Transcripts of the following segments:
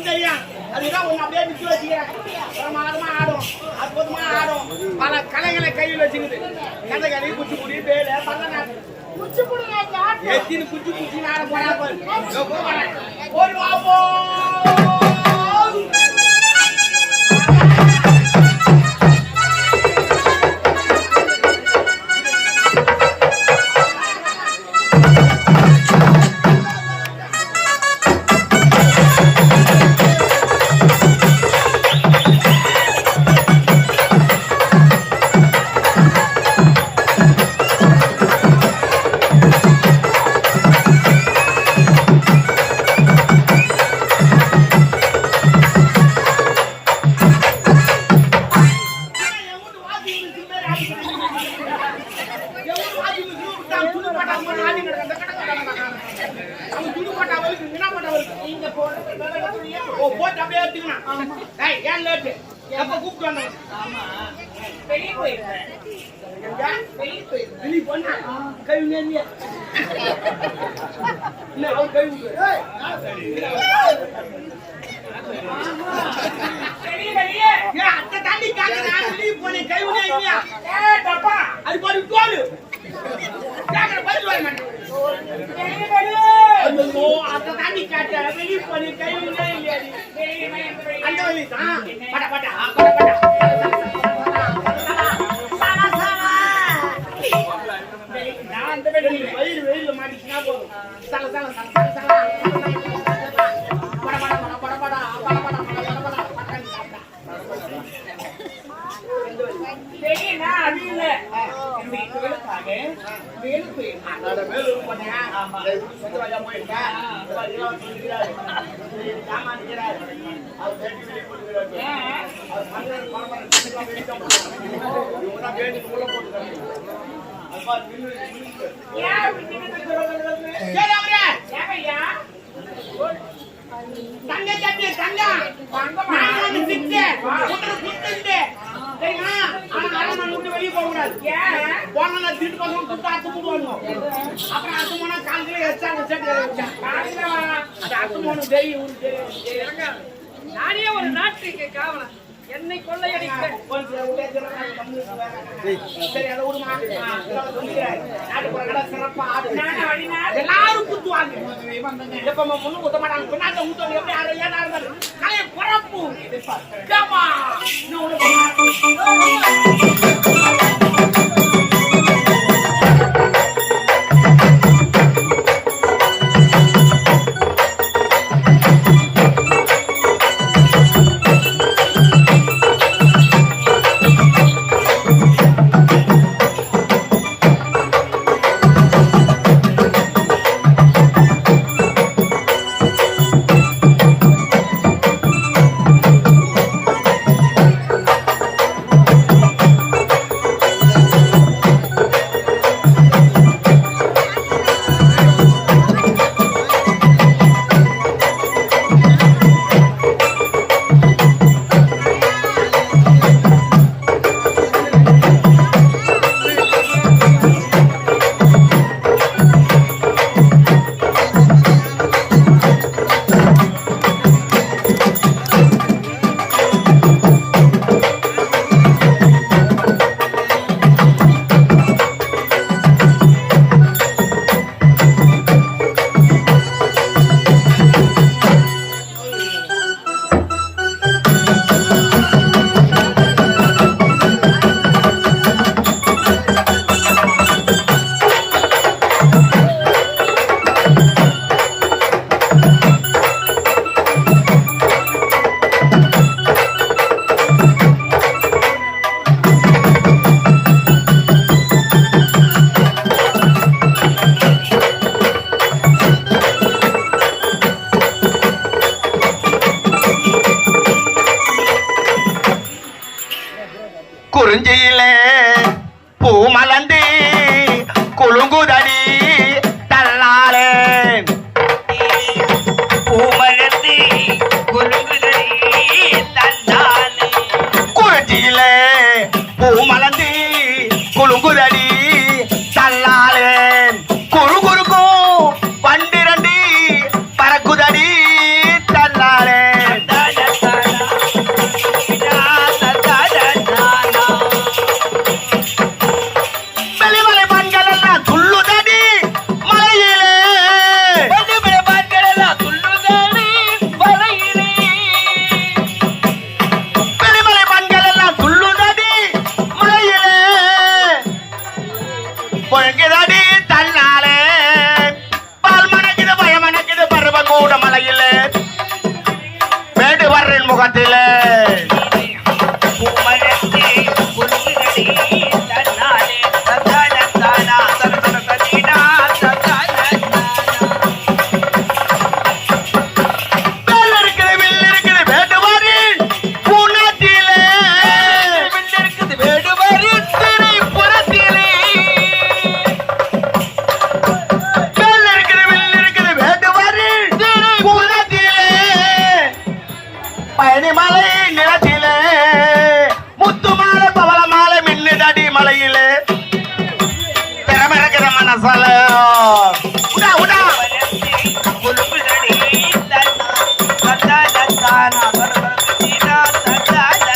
தெரியும். அதுதான் உங்க அப்படியே நிக்க வச்சுக்கிறேன். பிரமாதமா ஆடும், அற்புதமா ஆடும். பல கலைகளை கையில் வச்சுக்குது. கதைகளை குச்சிப்புடி வேலை பரதநாட்டியம் எத்தனை குச்சி ஆட போறா ஒரு வாப்போ வெளியே போக கூடாது. போனா திட்டு பசங்க கூப்பிட்டு அத்து போடுவாங்க. அப்புறம் அத்து போனா காலையில அத்து போன நானே ஒரு நாட்டுக்கு காவலன் என்னை கொள்ளையடிக்க எல்லாரும் குத்துவாங்க. எப்ப முன்னு குத்த மாட்டாங்க. பின்னாடி ஊத்துவாங்க. எப்படி யாரும் ஏதா இருந்தாலும் கலையை குழப்பு குறிஞ்சியிலே பூ மலர்ந்து குலுங்குதடி தள்ளாலே பூ மலர்ந்து குலுங்குதடி தள்ளாலே குறிஞ்சியிலே பூ மலர்ந்து குலுங்குதடி தள்ளாலே குறு குறுக்கும் பண்டிரண்டி பறக்குதடி தள்ளாலே மலையிலே வேடுவரின் முகத்திலே பூமரத்தி குலுங்குதடி தன்னாலே தத்தானா தரதரதீனா தத்தானா வேல் இருக்குது வேடுவரின் பூநாட்டிலே வில் இருக்குது வேடுவரின் திரைப்புறத்திலே வேல் இருக்குது வேடுவரின் திரைப்புறத்திலே பழனிமலை நிலத்திலே முத்து மாலை பவள மாலை மின்னுதடி மலையிலே திறமிறக்கிற மனசல உடா உடா குலுங்குதடி தத்தானா தரதரதீனா தத்தானா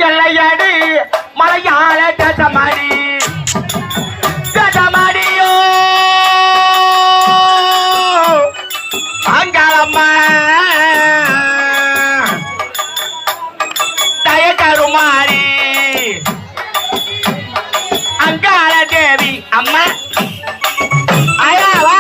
எல்லையடி மலையாள தேசமாடி தேசமாடியோ அங்காளம்மா தயக்கருமாரி அங்காள தேவி அம்மா ஐயா வா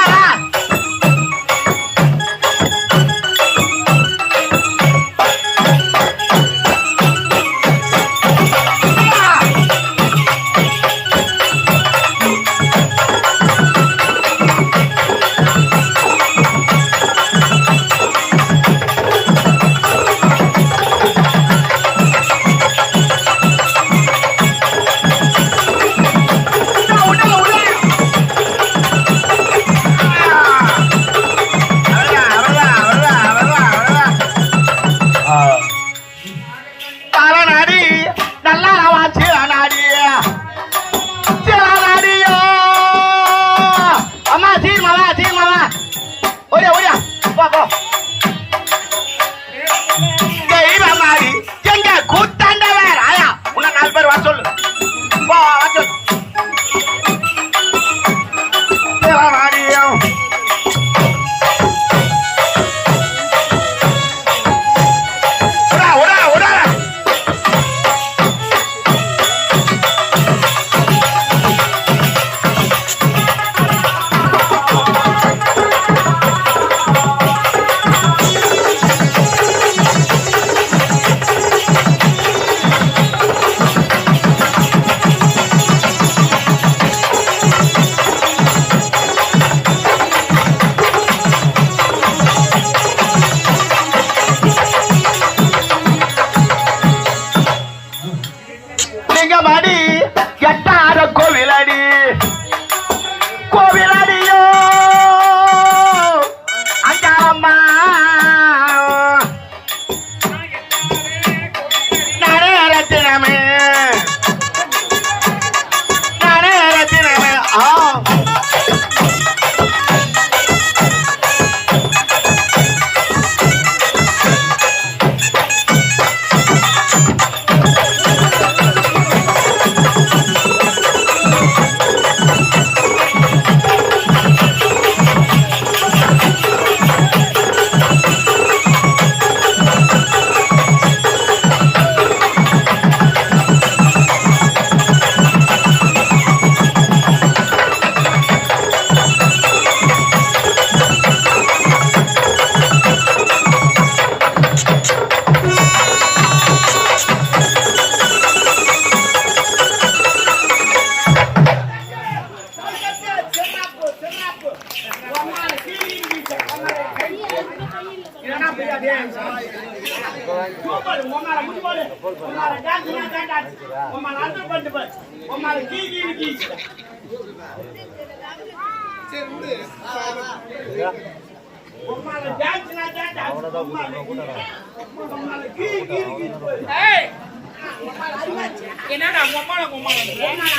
என்னடா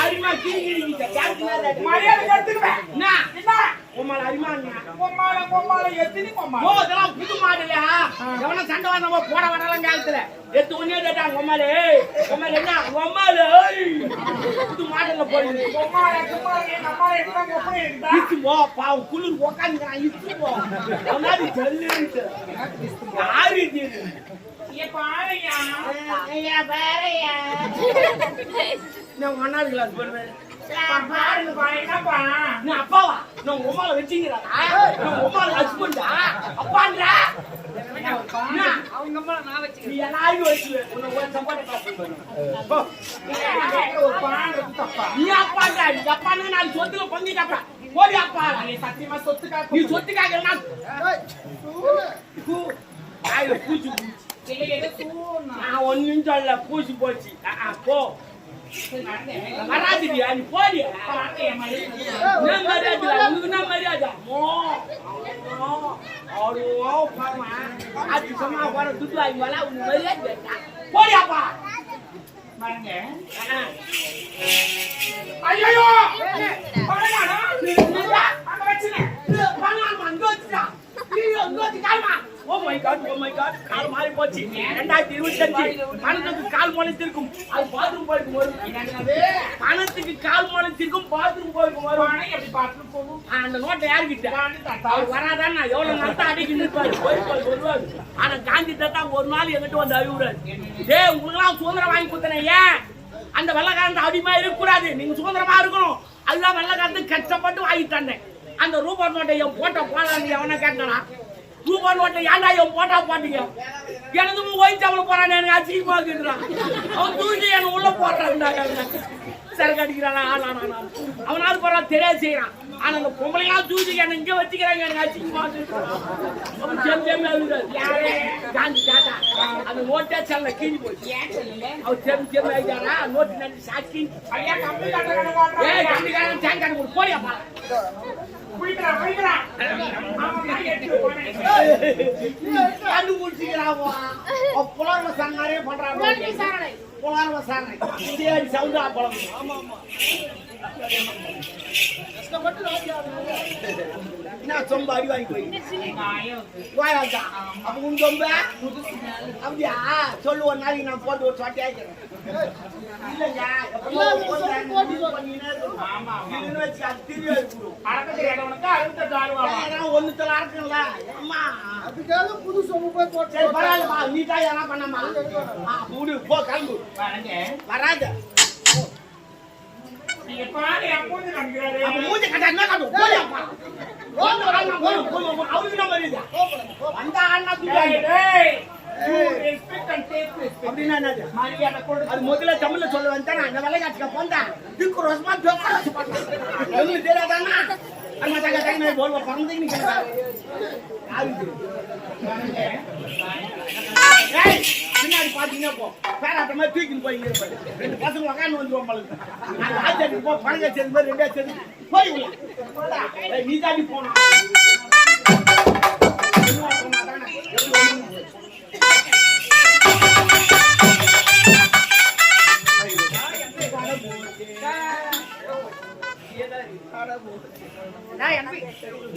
அரிமா மரியாதை எடுத்துக்குவேன் புது மாடல எவன சண்டை வந்த போட வரலாம் காலத்துல எத்து ஒன்னே கேட்டாங்க உம்மாலே உம்மால என்ன உம்மால புது மாடல்ல போடுது இச்சு போ பாவம் குளிர் உக்காந்துக்கிறான் இச்சு போ முன்னாடி சொல்லிட்டு யாரு இது பாறையா பாறையா நான் ஒன்னாவது கிளாஸ் போடுவேன் அப்பாவா நான் உமால வச்சுக்கிறா உமால ஹஸ்பண்டா அப்பான்றா அவங்க அம்மா நான் வச்சுக்கிறேன் எல்லாரும் வச்சு நீ அப்பான்றா நீ அப்பான்னு நான் சொத்துல பங்கிட்டப்பா ஓடி அப்பா நீ சத்தியமா சொத்துக்காக நீ சொத்துக்காக பூச்சி நான் ஒன்னும் சொல்ல பூச்சி போச்சு போ வராதியா நீ போடியா மரியாதை உனக்கு என்ன மரியாதை அது சும்மா போற துட்டுவாங்க போல உனக்கு மரியாதை போடியாப்பா ஐயோ அங்க வச்சுனேன் அங்க வச்சுட்டா அங்க வச்சு காலமா my God oh my God கால் மாறி போச்சு 2025 பணத்துக்கு கால் முளைத்திருக்கும் அது பாத்ரூம் போயிட்டு வரும் பணத்துக்கு கால் முளைத்திருக்கும் பாத்ரூம் போயிட்டு வரும் எப்படி பாத்ரூம் போகும் அந்த நோட்டை யாருக்கிட்ட அவர் வராதான் நான் எவ்வளவு நாள் அடிக்கி நிற்பாரு வருவாரு ஆனா காந்தி தாத்தா ஒரு நாள் எங்கிட்ட வந்து அழுகுறாரு டேய் உங்களுக்கெல்லாம் சுதந்திரம் வாங்கி கொடுத்தனே ஏன் அந்த வெள்ளக்காரன் அடிமையா இருக்கக்கூடாது நீங்க சுதந்திரமா இருக்கணும் அதுதான் வெள்ளக்காரத்து கஷ்டப்பட்டு வாங்கி தந்தேன் அந்த ரூபா நோட்டை என் போட்டோ போடான்னு எவனை கேட்டானா ரூபா நோட்டை ஏன்டா என் போட்டா போட்டீங்க எனக்கு ஓய்ச்சாமல் போறான்னு எனக்கு அசிங்கமா இருக்குறான் அவன் தூக்கி என்ன உள்ள போடுறான் சரக்கு அடிக்கிறானா அவனாவது போறான் தெரியாது செய்யறான் ஆனா அந்த பொம்பளைலாம் தூக்கி என்ன இங்க வச்சுக்கிறாங்க எனக்கு அசிங்கமா காந்தி தாத்தா அந்த நோட்டே செல்ல கீழி போச்சு அவர் செம்ம ஆயிட்டாரா நோட்டு நன்றி சாட்சி கண்டிக்காரன் தேங்காய் ஒரு போலியாப்பா புலர்வ சாங்காரே பண்றாங்க புலர்வ சாங்கை சரி சவுண்டா பழம் என்ன சொம்ப அடி வாங்கி போய் வாயாச்சா அப்ப உன் சொம்ப அப்படியா சொல்லு ஒரு நாளைக்கு நான் போட்டு ஒரு சொட்டி ஆயிக்கிறேன் இல்லைங்க ஒண்ணுத்துல இருக்குல்ல அம்மா அதுக்காக புது சொம்பு போய் போட்டு பரவாயில்லப்பா நீட்டா யாரா பண்ணாமா மூடு போ கிளம்பு வராது மூஞ்சி கட்டா என்ன காட்டும் போலியாப்பா அவருக்கு நம்ம அந்த அண்ணா அப்படின்னா அது முதல்ல தமிழ்ல சொல்ல வந்தேன் அந்த வெள்ளைக்காட்சிக்க போந்தேன் திக்கு ரோசமா எங்களுக்கு தெரியாதானா அம்மா தங்க தங்க போல்வா பறந்து பின்னாடி பாத்தீங்கன்னா போ பேராட்ட மாதிரி தூக்கின்னு போய் இருப்பாரு 2 பசங்க உக்காந்து வந்துருவோம் பழகு ஆச்சாரி போ பணங்க சேர்ந்து மாதிரி 2 சேர்ந்து போய் உள்ள நீ தாண்டி போனோம்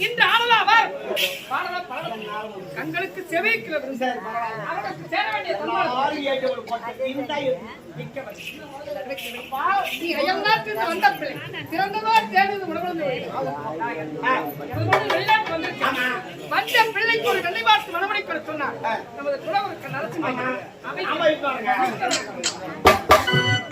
இந்த ஆளலாவர் கண்களுக்கு செவிக்கிறது அவருக்கு சேர வேண்டிய நீ அயல்நாட்டிலிருந்து வந்த பிள்ளை சிறந்தவர் தேர்ந்தது உணவு வெளிநாட்டு வந்திருக்காங்க வந்த பிள்ளைக்கு ஒரு வெள்ளை பார்த்து மனமணி சொன்னார் நமது குலவருக்கு நரசிம்மன்